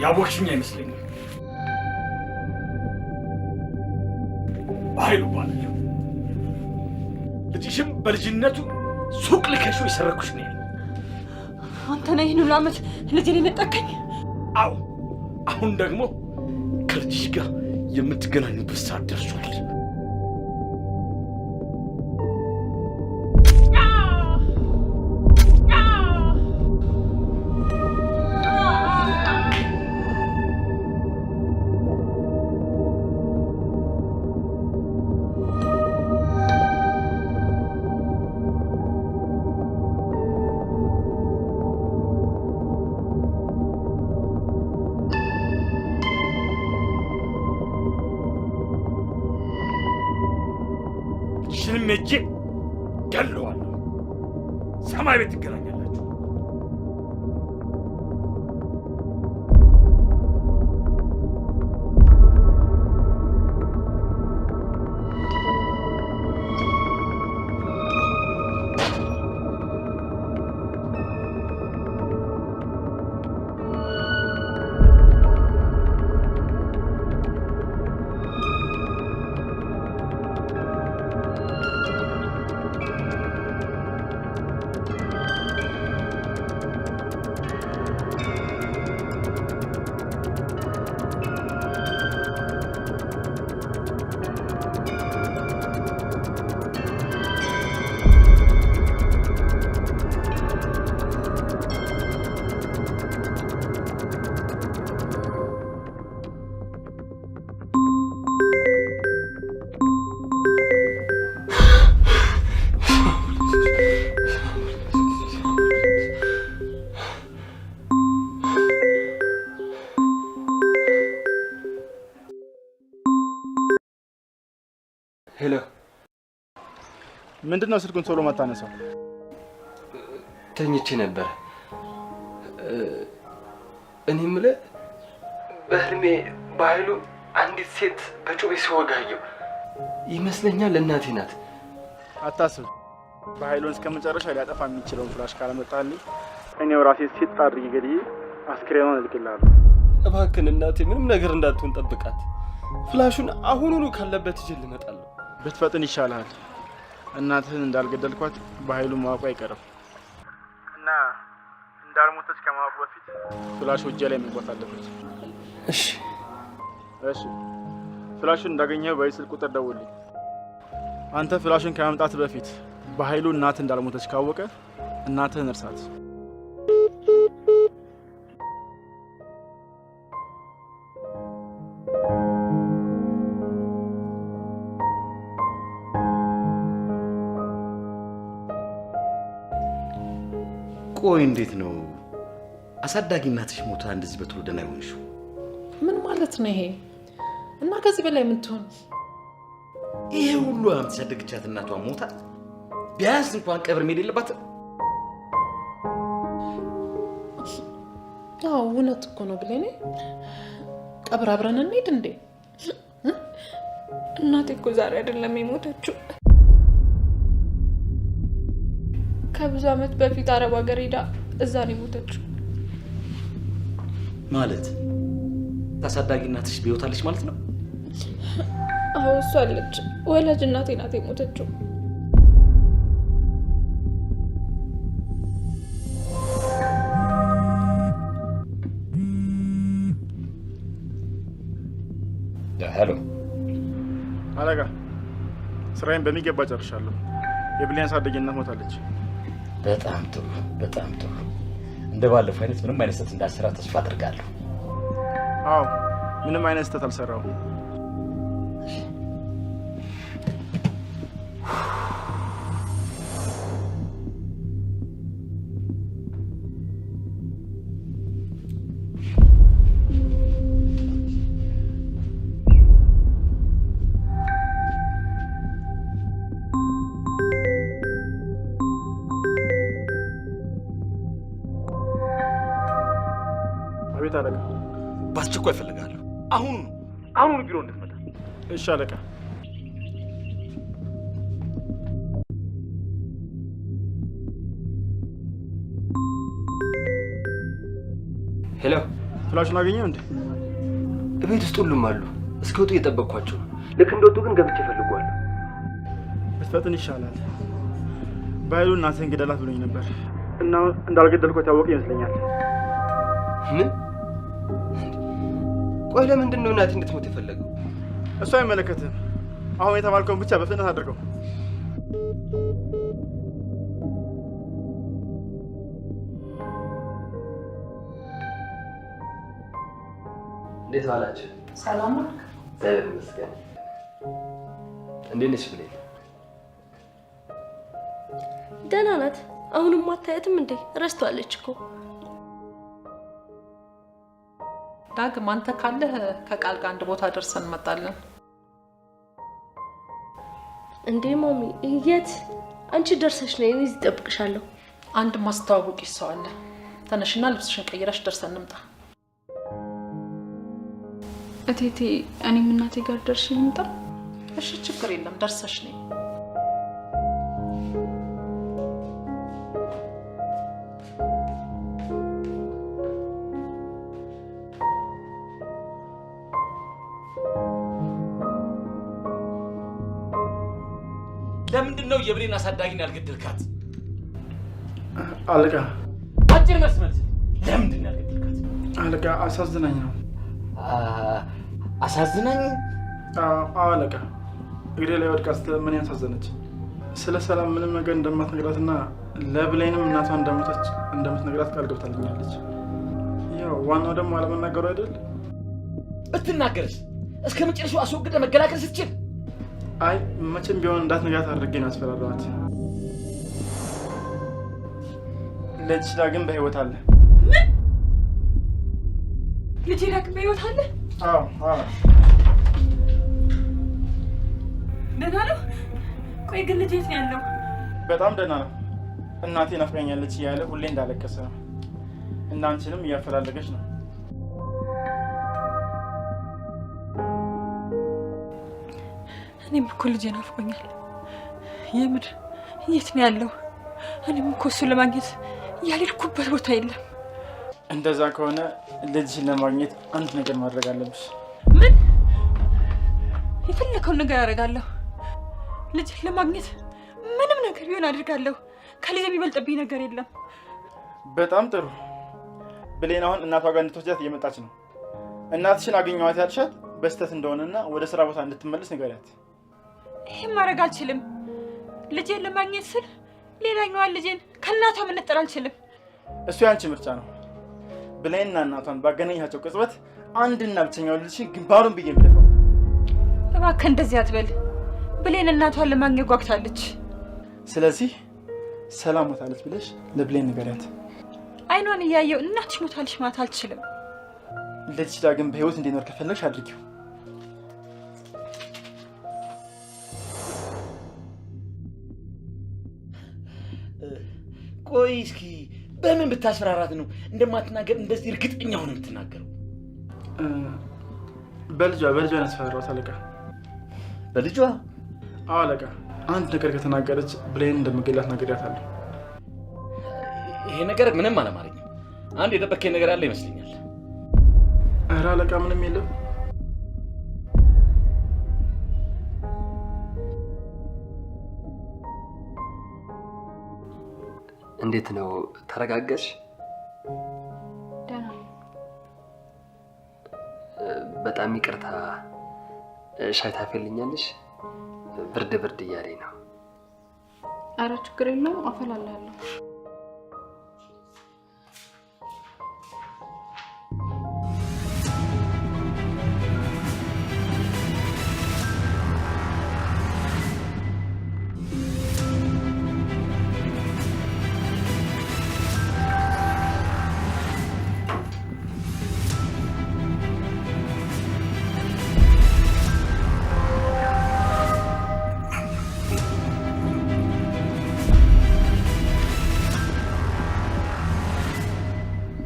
ያወቅሽኝ አይመስለኝም። በኃይሉ ባልዩ ልጅሽም በልጅነቱ ሱቅ ልከሽው የሰረኩሽ ነው። አንተ ነህ ይህን ሁሉ ዓመት ልጄን የነጠቀኝ? አዎ፣ አሁን ደግሞ ከልጅሽ ጋር የምትገናኙበት ሰዓት ደርሷል። ሽንም እጄ ገለዋለሁ። ሰማይ ቤት ትገናኛላችሁ። ሄሎ፣ ምንድነው ስልኩን ቶሎ ማታነሳው? ተኝቼ ነበር። እኔ የምልህ በህልሜ በኃይሉ አንዲት ሴት በጩቤ ሲወጋየው ይመስለኛል እናቴ ናት። አታስብ፣ በኃይሉን እስከ መጨረሻ ሊያጠፋ የሚችለውን ፍላሽ ካላመጣልኝ እኔው ራሴ ሴት አድርጌ ገድዬ አስክሬኗን እልክልሃለሁ። እባክህን እናቴ ምንም ነገር እንዳትሆን ጠብቃት። ፍላሹን አሁኑኑ ካለበት ይዤ ልመጣለሁ። ብትፈጥን ይሻላል። እናትህን እንዳልገደልኳት በኃይሉ ማወቁ አይቀርም እና እንዳልሞተች ከማወቁ በፊት ፍላሹ እጄ ላይ መግባት አለበት። እሺ እሺ፣ ፍላሹን እንዳገኘው በስልክ ቁጥር ደውልኝ። አንተ ፍላሹን ከማምጣት በፊት በኃይሉ እናትህ እንዳልሞተች ካወቀ እናትህን እርሳት። ቆይ እንዴት ነው አሳዳጊ እናትሽ ሞታ እንደዚህ በቶሎ ደህና ይሆንሽው? ምን ማለት ነው ይሄ? እና ከዚህ በላይ ምን ትሆን? ይሄ ሁሉ አመት ያደገቻት እናቷ ሞታ ቢያንስ እንኳን ቀብር መሄድ የለባትም? አዎ እውነት እኮ ነው ብለኔ። ቀብር አብረን እንሂድ እንዴ? እናቴ እኮ ዛሬ አይደለም የሞተችው። ከብዙ ዓመት በፊት አረብ ሀገር ሄዳ እዛ ነው የሞተችው። ማለት ታሳዳጊ እናትሽ በሕይወት አለች ማለት ነው? አዎ እሷ አለች። ወላጅ እናቴ ናት የሞተችው። ሄሎ አለቃ፣ ስራዬን በሚገባ ጨርሻለሁ። የብሌን አሳዳጊ እናት ሞታለች። በጣም ጥሩ በጣም ጥሩ። እንደ ባለፈው አይነት ምንም አይነት ስህተት እንዳልሰራ ተስፋ አድርጋለሁ። አዎ ምንም አይነት ስህተት አልሰራሁም። አቤት አለቃ። በአስቸኳይ እፈልጋለሁ። አሁኑ ቢሮ እንድትመጣ። እሺ አለቃ። ሄሎ፣ ፍላሹን አገኘው እንዴ? እቤት ውስጥ ሁሉም አሉ። እስኪወጡ እየጠበቅኳቸው ነው። ልክ እንደወጡ ግን ገብቼ እፈልገዋለሁ። ብትፈጥን ይሻላል። በኃይሉ እናትህን ግደላት ብሎኝ ነበር እና እንዳልገደልኩት ያወቀ ይመስለኛል። ምን? ቆይ ለምንድን ነው እናቴ እንድትሞት የፈለገው? እሱ አይመለከትህም። አሁን የተባልከውን ብቻ በፍጥነት አድርገው። እንዴት ዋላችሁ? ሰላም ነው? እግዚአብሔር ይመስገን። እንዴት ነሽ ብሌን? ደህና ናት። አሁንም አታያትም እንዴ? ረስቷለች እኮ። ዳግም አንተ ካለህ ከቃል ጋር አንድ ቦታ ደርሰን እንመጣለን። እንዴ ማሚ፣ የት? አንቺ ደርሰሽ ነይ፣ እኔ እዚህ እጠብቅሻለሁ። አንድ ማስተዋወቅሽ ሰው አለ። ተነሽና ልብስሽን ቀይረሽ ደርሰን እንምጣ። እቴቴ፣ እኔም እናቴ ጋር ደርሼ ልምጣ? እሺ፣ ችግር የለም፣ ደርሰሽ ነይ። ለምንድን ነው የብሌን አሳዳጊን ያልገደልካት? አለቃ፣ አጭር መስመር። ለምንድን ነው ያልገደልካት? አለቃ፣ አሳዝናኝ ነው። አሳዝናኝ? አዎ አለቃ። እግሬ ላይ ወድቃ ምን ያሳዘነች? ስለ ሰላም ምንም ነገር እንደማትነግራትና ለብሌንም እናቷ እንደሞተች እንደምትነግራት ቃል ገብታልኛለች። ያው ዋናው ደግሞ አለመናገሩ አይደል? ብትናገርስ እስከ መጨረሻው አስወግደ መገላገል ስትችል። አይ መቼም ቢሆን እንዳትነግራት አድርጌ ነው ያስፈራራኋት። ልጅ ዳግም በህይወት አለ። ምን? ልጅ ዳግም በህይወት አለ? አዎ። ደህና ነው? ቆይ ግን ልጅ የት ነው ያለው? በጣም ደህና ነው። እናቴ ናፍቀኛለች እያለ ሁሌ እንዳለቀሰ ነው። እናንቺንም እያፈላለገች ነው። እኔም እኮ ልጄ ናፍቆኛል። የምር የት ነው ያለው? እኔም እኮ እሱን ለማግኘት ያልሄድኩበት ቦታ የለም። እንደዛ ከሆነ ልጅሽን ለማግኘት አንድ ነገር ማድረግ አለብሽ። ምን? የፈለከውን ነገር አደርጋለሁ። ልጅህን ለማግኘት ምንም ነገር ቢሆን አድርጋለሁ። ከልጅ የሚበልጥብኝ ነገር የለም። በጣም ጥሩ። ብሌን አሁን እናቷ ጋር እንድትወስዳት እየመጣች ነው። እናትሽን አገኘኋት ያልሻት በስተት እንደሆነና ወደ ስራ ቦታ እንድትመለስ ንገሪያት። ይሄን ማድረግ አልችልም። ልጄን ለማግኘት ስል ሌላኛዋን ልጄን ከእናቷ መነጠል አልችልም። እሱ ያንቺ ምርጫ ነው። ብሌንና እናቷን ባገናኛቸው ቅጽበት አንድና ብቸኛው ልጅሽን ግንባሩን ብዬ የምደፋው። እባክህ እንደዚህ አትበል። ብሌን እናቷን ለማግኘት ጓግታለች። ስለዚህ ሰላም ሞታለች ብለሽ ለብሌን ንገሪያት። አይኗን እያየው እናትሽ ሞታለች ማለት አልችልም። ልጅሽ ዳግም በህይወት እንዲኖር ከፈለግሽ አድርጊው። ቆይ እስኪ በምን ብታስፈራራት ነው እንደማትናገር እንደዚህ እርግጠኛ ሆነ የምትናገረው? በልጇ ያስፈራራት አለቃ። በልጇ? አዎ አለቃ። አንድ ነገር ከተናገረች ብሌን እንደምገላት ነግሬያታለሁ። ይሄ ነገር ምንም አላማረኝም። አንድ የደበከኝ ነገር አለ ይመስለኛል። ኧረ አለቃ ምንም የለም። እንዴት ነው? ተረጋጋሽ? ደህና ነኝ። በጣም ይቅርታ። ሻይ ታፈልኛለሽ? ብርድ እያለኝ ነው። ኧረ ችግር የለውም፣ አፈላለሁ።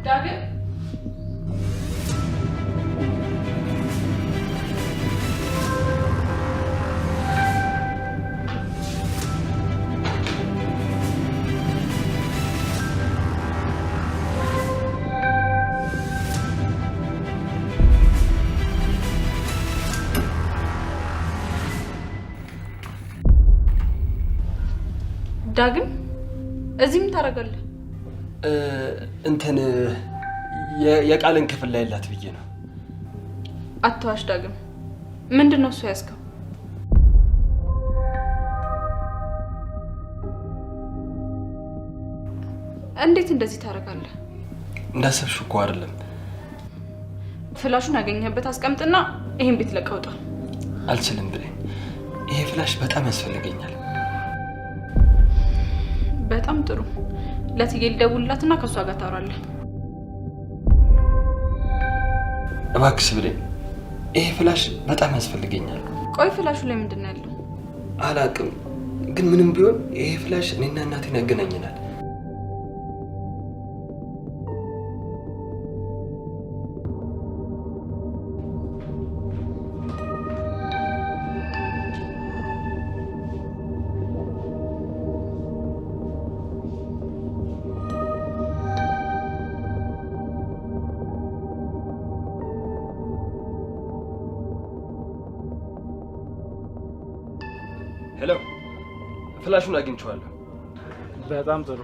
ዳግም ዳግም እዚህ ምን ታደርጋለህ? እንትን የቃልን ክፍል ላይ ያላት ብዬ ነው። አትዋሽ ዳግም። ምንድነው እሱ ያዝከው? እንዴት እንደዚህ ታደርጋለህ? እንዳሰብሽ እኮ አይደለም። ፍላሹን ያገኘህበት አስቀምጥና ይሄን ቤት ለቀውጣ። አልችልም ብለኝ። ይሄ ፍላሽ በጣም ያስፈልገኛል። በጣም ጥሩ። ለትዬ ልደውልላትና ከሷ ጋር ታወራለህ። እባክሽ ብለኝ። ይሄ ፍላሽ በጣም ያስፈልገኛል። ቆይ ፍላሹ ላይ ምንድነው ያለው? አላውቅም፣ ግን ምንም ቢሆን ይሄ ፍላሽ እኔና እናቴን ያገናኘናል። ሄሎ፣ ፍላሹን አግኝቼዋለሁ። በጣም ጥሩ።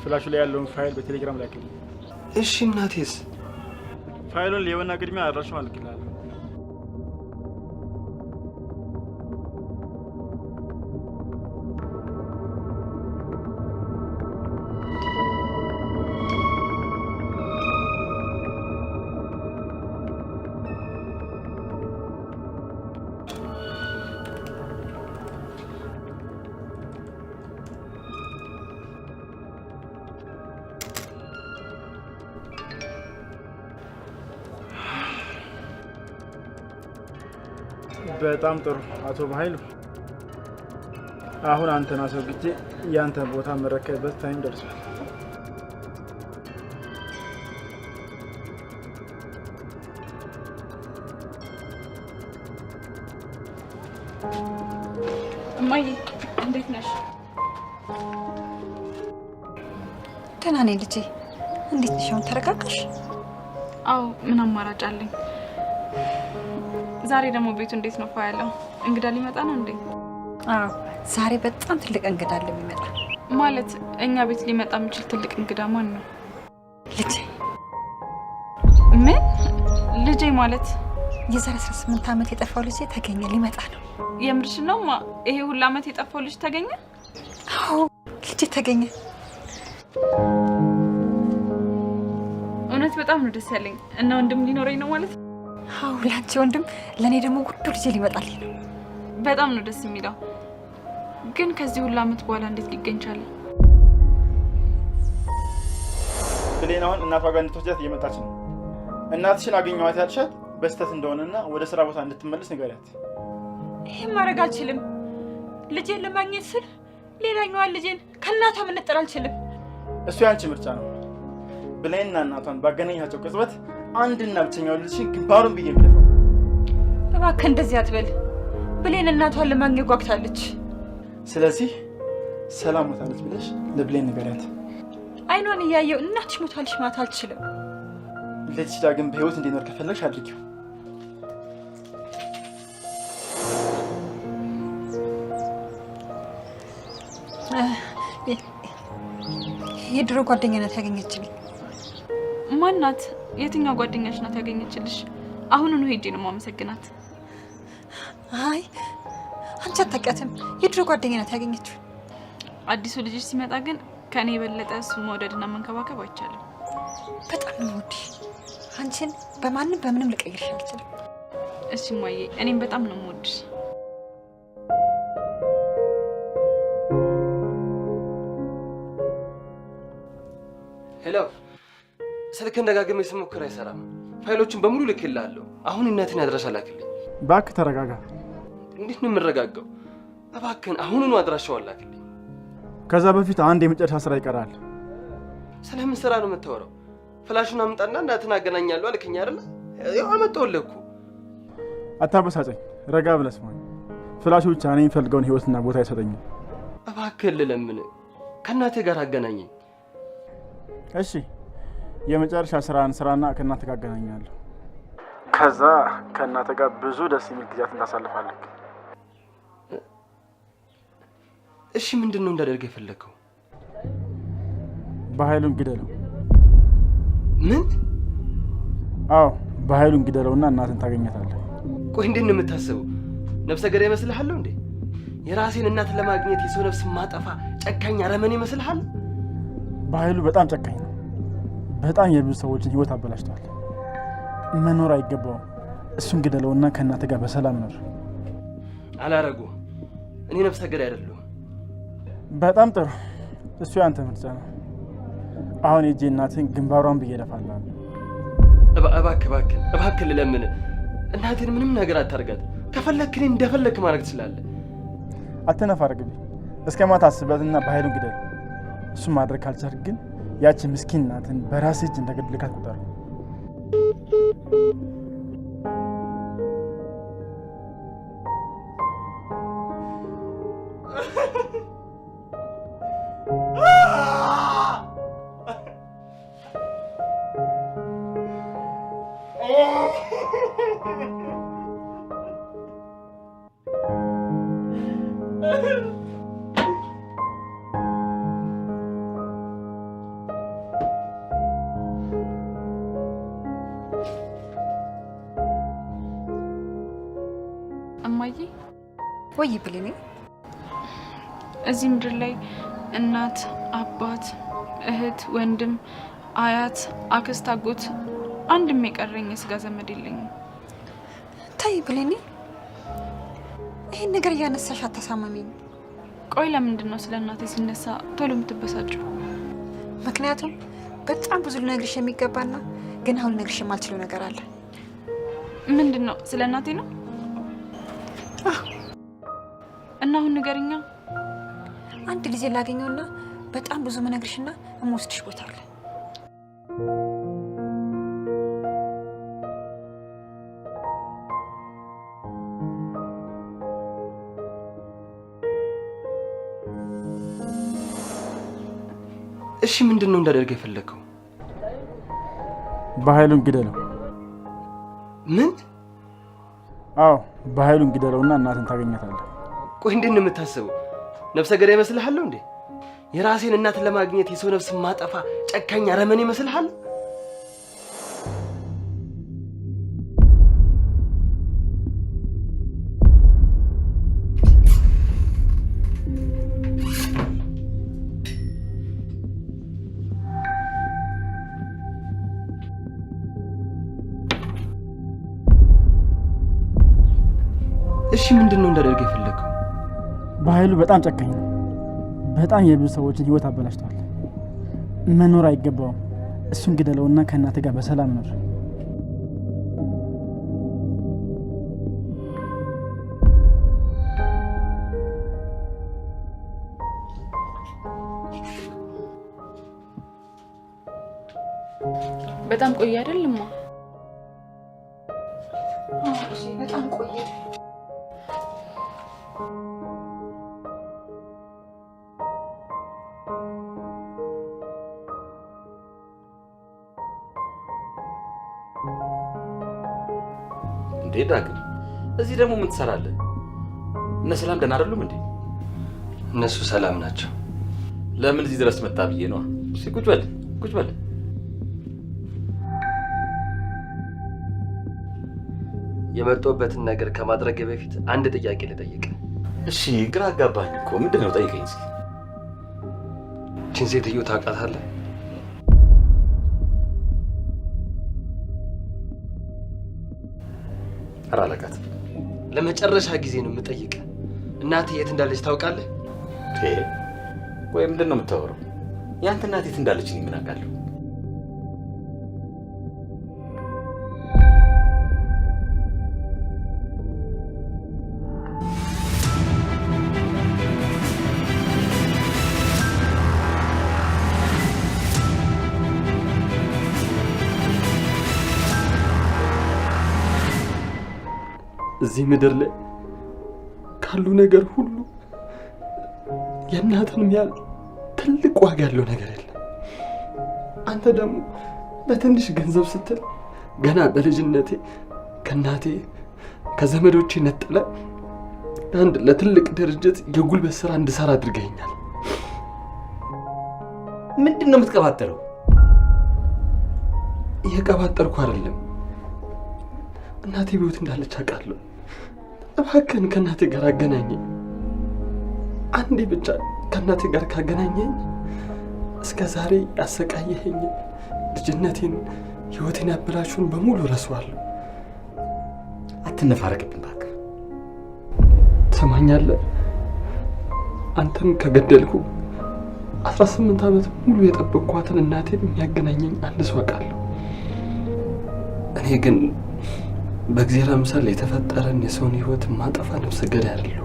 ፍላሹ ላይ ያለውን ፋይል በቴሌግራም ላክልኝ። እሺ እናቴስ? ፋይሉን ሊሆንና ቅድሚያ አድራሻውን አልክልሃለሁ። በጣም ጥሩ አቶ በኃይሉ፣ አሁን አንተን አስወግጄ ያንተ ቦታ መረከብበት ታይም ደርሷል። እማዬ እንዴት ነሽ? ደህና ነኝ ልጄ። እንዴት ነሽ? አሁን ተረጋጋሽ? አዎ፣ ምን አማራጭ አለኝ? ዛሬ ደግሞ ቤቱ እንዴት ነው ያለው? እንግዳ ሊመጣ ነው እንዴ? አዎ፣ ዛሬ በጣም ትልቅ እንግዳ አለ የሚመጣ። ማለት እኛ ቤት ሊመጣ የሚችል ትልቅ እንግዳ ማን ነው? ልጄ። ምን ልጄ ማለት? የዛሬ 18 ዓመት የጠፋው ልጄ ተገኘ፣ ሊመጣ ነው። የምርሽ ነው? ይሄ ሁሉ ዓመት የጠፋው ልጅ ተገኘ? አዎ፣ ልጄ ተገኘ። እውነት በጣም ነው ደስ ያለኝ። እና ወንድም ሊኖረኝ ነው ማለት? አዎ፣ ላንቺ ወንድም፣ ለኔ ደግሞ ውዱ ልጄ ሊመጣልኝ ነው። በጣም ነው ደስ የሚለው። ግን ከዚህ ሁሉ ዓመት በኋላ እንዴት ሊገኝ ቻለ? ብሌን አሁን እናቷ ጋር እንድትወስዳት እየመጣች ነው። እናትሽን አገኘኋት ያልሻት በስተት እንደሆነና ወደ ስራ ቦታ እንድትመለስ ንገሪያት። ይሄን ማድረግ አልችልም። ልጄን ለማግኘት ስል ሌላኛዋን ልጄን ከእናቷ መነጠል አልችልም። እሱ ያንቺ ምርጫ ነው። ብሌንና እናቷን ባገናኛቸው ቅጽበት አንድና ብቸኛው ልጅሽን ግንባሩን ብዬ የምደፋው። እባክህ እንደዚህ አትበል። ብሌን እናቷን ለማግኘት ጓግታለች። ስለዚህ ሰላም ሞታለች ብለሽ ለብሌን ንገሪያት። አይኗን እያየው እናትሽ ሞታለች ማለት አልችልም። ልጅሽ ዳግም በህይወት እንዲኖር ከፈለግሽ አድርጊው። የድሮ ጓደኛ ናት ያገኘችልኝ። ማናት? የትኛው ጓደኛሽ ናት ያገኘችልሽ? አሁኑኑ ሄጄ ነው የማመሰግናት። አይ አንቺ አታውቂያትም። የድሮ ጓደኛ ናት ያገኘችው። አዲሱ ልጅሽ ሲመጣ ግን ከኔ የበለጠ እሱን መውደድና መንከባከብ አይቻልም። በጣም ነው የምወድሽ። አንቺን በማንም በምንም ልቀይርሽ አልችልም። እሺ እማዬ፣ እኔም በጣም ነው የምወድሽ። ሄሎ፣ ስልክህን ደጋግሜ ስሞክር አይሰራም። ፋይሎችን በሙሉ ልኬልሃለሁ። አሁን እናቴን አድራሻ ላክልኝ። እባክህ ተረጋጋ። እንዴት ነው የምረጋጋው? እባክህን አሁኑኑ አድራሻዋን ላክልኝ። ከዛ በፊት አንድ የመጨረሻ ስራ ይቀራል። ስለምን ስራ ነው የምታወራው? ፍላሹን አምጣና እናትን አገናኛለሁ አልከኝ አይደል? ያው አመጣሁልህ እኮ። አታበሳጨኝ። ረጋ ብለህ ስማኝ። ፍላሹ ብቻ እኔ የምፈልገውን ህይወትና ቦታ አይሰጠኝም። እባክህን ልለምን፣ ከእናቴ ጋር አገናኘኝ። እሺ፣ የመጨረሻ ስራን ስራና ከእናትህ ጋር አገናኛለሁ። ከዛ ከእናትህ ጋር ብዙ ደስ የሚል ጊዜያትን ታሳልፋለህ። እሺ ምንድነው እንዳደርግ የፈለከው? በኃይሉን ግደለው። ምን? አዎ በኃይሉን ግደለውና እናትን ታገኛታለህ። ቆይ እንዴት ነው የምታስበው? ነፍሰ ገዳይ ይመስልሃል እንዴ? የራሴን እናት ለማግኘት የሰው ነፍስ ማጠፋ ጨካኝ አረመኔ ይመስልሃል? በኃይሉ በጣም ጨካኝ ነው። በጣም የብዙ ሰዎችን ህይወት አበላሽቷል። መኖር አይገባውም። እሱን ግደለውና ከእናት ጋር በሰላም ኖር። አላረጉም። እኔ ነፍሰ ገዳይ አይደለሁም። በጣም ጥሩ። እሱ ያንተ ምርጫ ነው። አሁን የጄ እናትን ግንባሯን ብዬ እደፋለሁ። እባክህ ልለምን። እናትን ምንም ነገር አታርጋት። ከፈለክ እኔን እንደፈለክ ማድረግ ትችላለህ። አትነፋርቅብኝ። እስከ ማታ አስበትና በኃይሉን ግደል። እሱ ማድረግ ካልቻልክ ግን ያቺ ምስኪን እናትን በራስህ እጅ እንደገደልካት ቁጠር። እማዬ ወይ ብሌኔ፣ እዚህ ምድር ላይ እናት፣ አባት፣ እህት፣ ወንድም፣ አያት፣ አክስት፣ አጎት አንድም የቀረኝ የስጋ ዘመድ የለኝም። ታይ ብሌኔ፣ ይሄን ነገር እያነሳሽ አታሳመሚኝ። ቆይ ለምንድን ነው ስለ እናቴ ሲነሳ ቶሎ የምትበሳጭው? ምክንያቱም በጣም ብዙ ልነግርሽ የሚገባና ግን አሁን ልነግርሽ የማልችለው ነገር አለ። ምንድን ነው? ስለ እናቴ ነው? እና አሁን ንገሪኛ። አንድ ጊዜ ላገኘውና በጣም ብዙ መነግርሽና እምወስድሽ ቦታ አለ። እሺ ምንድነው እንዳደርግ የፈለከው? በኃይሉን ግደለው። ምን? አዎ በኃይሉን ግደለውና እናትን ታገኛታለህ። ቆይ እንዴት ነው የምታስበው? ነፍሰ ገዳይ ይመስልሃል እንዴ? የራሴን እናትን ለማግኘት የሰው ነፍስ ማጠፋ ጨካኝ አረመኔ ይመስልሃል? እሺ ምንድነው እንዳደርግ የፈለከው? በኃይሉ በጣም ጨካኝ ነው። በጣም የብዙ ሰዎችን ህይወት አበላሽቷል። መኖር አይገባውም። እሱን ግደለውና ከእናት ጋር በሰላም ኖር። በጣም ቆየ አይደልማ? በጣም ቆየ። እንዴ ዳግም፣ እዚህ ደግሞ ምን ትሰራለህ? እነ ሰላም ደህና አይደሉም እንዴ? እነሱ ሰላም ናቸው። ለምን እዚህ ድረስ መጣ ብዬ ነው። እሺ ቁጭ በል ቁጭ በል። የመጣሁበትን ነገር ከማድረግ በፊት አንድ ጥያቄ ልጠይቅ። እሺ ግራ አጋባኝ እኮ። ምንድነው? ጠይቀኝ እስኪ። እቺን ሴትዮ ታውቃታለህ? ኧረ አላውቃትም። ለመጨረሻ ጊዜ ነው የምጠይቅ። እናቴ የት እንዳለች ታውቃለህ? ወይ ምንድን ነው የምታወራው? ያንተ እናት የት እንዳለች እኔ ምን አውቃለሁ? እዚህ ምድር ላይ ካሉ ነገር ሁሉ የእናትንም ያህል ትልቅ ዋጋ ያለው ነገር የለም። አንተ ደግሞ ለትንሽ ገንዘብ ስትል ገና በልጅነቴ ከእናቴ ከዘመዶቼ ነጥለ አንድ ለትልቅ ድርጅት የጉልበት ስራ እንድሰራ አድርገኛል። ምንድን ነው የምትቀባጠረው? እየቀባጠርኩ አይደለም። እናቴ ቤት እንዳለች አውቃለሁ። እባክህን ከእናቴ ጋር አገናኘኝ። አንዴ ብቻ ከእናቴ ጋር ካገናኘኝ እስከ ዛሬ ያሰቃየኸኝ ልጅነቴን፣ ህይወቴን ያበላሹን በሙሉ ረሳዋለሁ። አትነፋረቅብኝ እባክህ። ትሰማኛለህ? አንተን ከገደልኩ 18 ዓመት ሙሉ የጠበቅኳትን እናቴን የሚያገናኘኝ አንድ ሰው አውቃለሁ። እኔ ግን በእግዚአብሔር አምሳል የተፈጠረን የሰውን ህይወት ማጠፋ ነፍሰ ገዳይ አይደለሁ።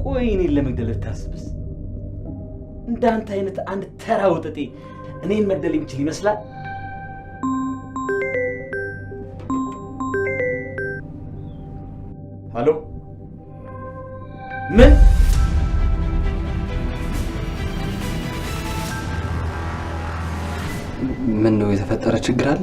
ቆይ እኔን ለመግደል ታስብስ? እንዳንተ አይነት አንድ ተራ ወጠጤ እኔን መግደል የሚችል ይመስላል? ሄሎ፣ ምን ነው የተፈጠረ ችግር አለ?